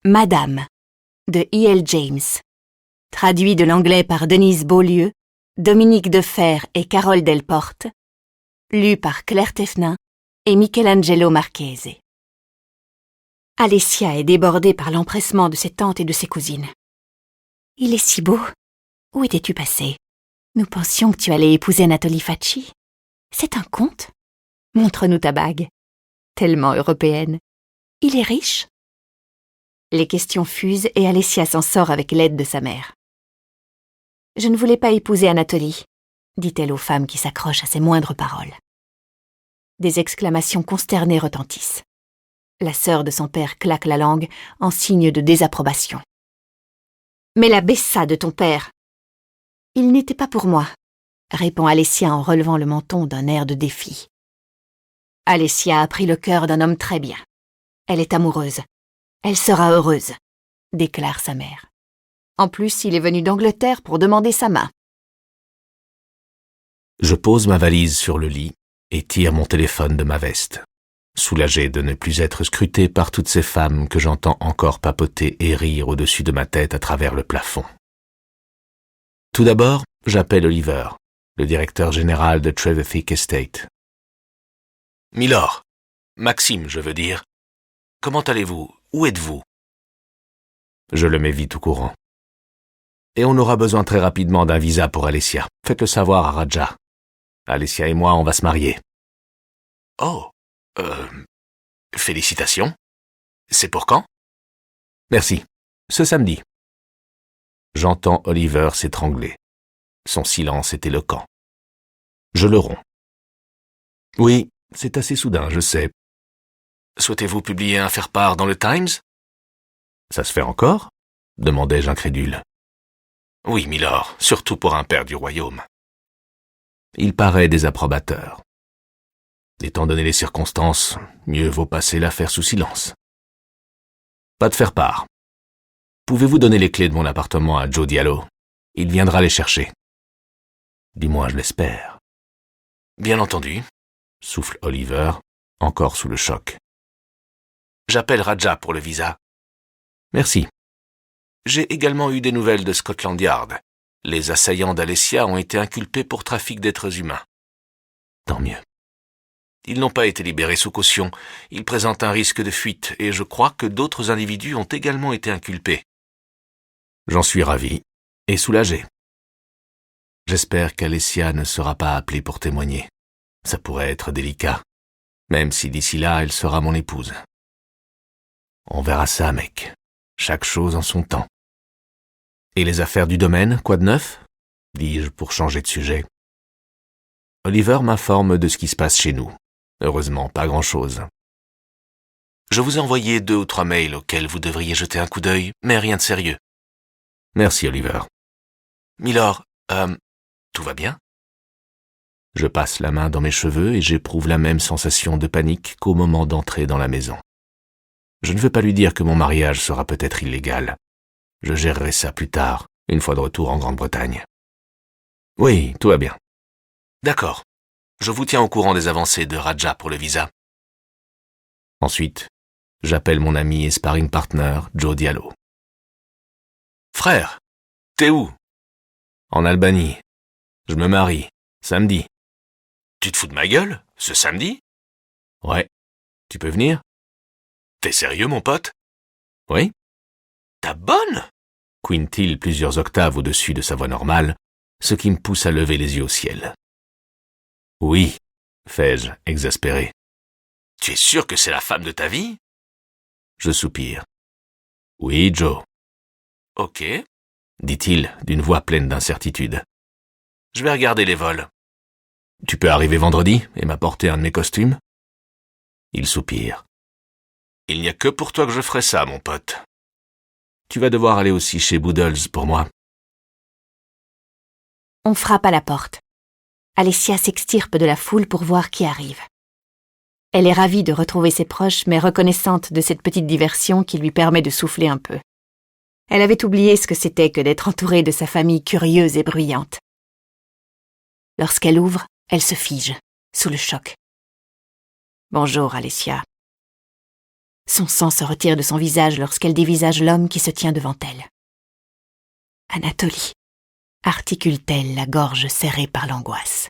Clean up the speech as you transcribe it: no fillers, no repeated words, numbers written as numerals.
Madame de E.L. James. Traduit de l'anglais par Denise Beaulieu, Dominique Defer et Carole Delporte. Lu par Claire Thévenin et Michelangelo Marchese. Alessia est débordée par l'empressement de ses tantes et de ses cousines. « Il est si beau. Où étais-tu passée? Nous pensions que tu allais épouser Anatoly Facci. C'est un conte? Montre-nous ta bague. Tellement européenne. Il est riche? » Les questions fusent et Alessia s'en sort avec l'aide de sa mère. « Je ne voulais pas épouser Anatoly, » dit-elle aux femmes qui s'accrochent à ses moindres paroles. Des exclamations consternées retentissent. La sœur de son père claque la langue en signe de désapprobation. « Mais la bessa de ton père !»« Il n'était pas pour moi », répond Alessia en relevant le menton d'un air de défi. Alessia a pris le cœur d'un homme très bien. Elle est amoureuse. Elle sera heureuse, déclare sa mère. En plus, il est venu d'Angleterre pour demander sa main. Je pose ma valise sur le lit et tire mon téléphone de ma veste, soulagé de ne plus être scruté par toutes ces femmes que j'entends encore papoter et rire au-dessus de ma tête à travers le plafond. Tout d'abord, j'appelle Oliver, le directeur général de Trevithick Estate. « Milord, Maxime, je veux dire. Comment allez-vous? Où êtes-vous » Je le mets vite au courant. « Et on aura besoin très rapidement d'un visa pour Alessia. Faites-le savoir à Raja. Alessia et moi, on va se marier. » « Oh, félicitations. C'est pour quand ?»« Merci. Ce samedi. » J'entends Oliver s'étrangler. Son silence est éloquent. Je le romps. « Oui, c'est assez soudain, je sais. Souhaitez-vous publier un faire-part dans le Times ?»« Ça se fait encore ?» demandai-je incrédule. « Oui, milord, surtout pour un père du royaume. » Il paraît désapprobateur. Étant donné les circonstances, mieux vaut passer l'affaire sous silence. Pas de faire-part. Pouvez-vous donner les clés de mon appartement à Joe Diallo? Il viendra les chercher. Du moins, je l'espère. Bien entendu, souffle Oliver, encore sous le choc. J'appelle Raja pour le visa. Merci. J'ai également eu des nouvelles de Scotland Yard. Les assaillants d'Alessia ont été inculpés pour trafic d'êtres humains. Tant mieux. Ils n'ont pas été libérés sous caution. Ils présentent un risque de fuite et je crois que d'autres individus ont également été inculpés. J'en suis ravi et soulagé. J'espère qu'Alessia ne sera pas appelée pour témoigner. Ça pourrait être délicat, même si d'ici là, elle sera mon épouse. On verra ça, mec. Chaque chose en son temps. Et les affaires du domaine, quoi de neuf? Dis-je pour changer de sujet. Oliver m'informe de ce qui se passe chez nous. Heureusement, pas grand-chose. Je vous ai envoyé 2 ou 3 mails auxquels vous devriez jeter un coup d'œil, mais rien de sérieux. Merci, Oliver. Milord, tout va bien? Je passe la main dans mes cheveux et j'éprouve la même sensation de panique qu'au moment d'entrer dans la maison. Je ne veux pas lui dire que mon mariage sera peut-être illégal. Je gérerai ça plus tard, une fois de retour en Grande-Bretagne. Oui, tout va bien. D'accord. Je vous tiens au courant des avancées de Raja pour le visa. Ensuite, j'appelle mon ami et sparring partner, Joe Diallo. Frère, t'es où? En Albanie. Je me marie, samedi. Tu te fous de ma gueule? Ce samedi? Ouais. Tu peux venir? T'es sérieux, mon pote? Oui. Ta bonne? Quintille plusieurs octaves au-dessus de sa voix normale, ce qui me pousse à lever les yeux au ciel. Oui, fais-je, exaspéré. Tu es sûr que c'est la femme de ta vie? Je soupire. Oui, Joe. Ok, dit-il d'une voix pleine d'incertitude. Je vais regarder les vols. Tu peux arriver vendredi et m'apporter un de mes costumes? Il soupire. Il n'y a que pour toi que je ferai ça, mon pote. Tu vas devoir aller aussi chez Boodles pour moi. On frappe à la porte. Alessia s'extirpe de la foule pour voir qui arrive. Elle est ravie de retrouver ses proches, mais reconnaissante de cette petite diversion qui lui permet de souffler un peu. Elle avait oublié ce que c'était que d'être entourée de sa famille curieuse et bruyante. Lorsqu'elle ouvre, elle se fige, sous le choc. « Bonjour, Alessia. » Son sang se retire de son visage lorsqu'elle dévisage l'homme qui se tient devant elle. « Anatolie » articule-t-elle, la gorge serrée par l'angoisse.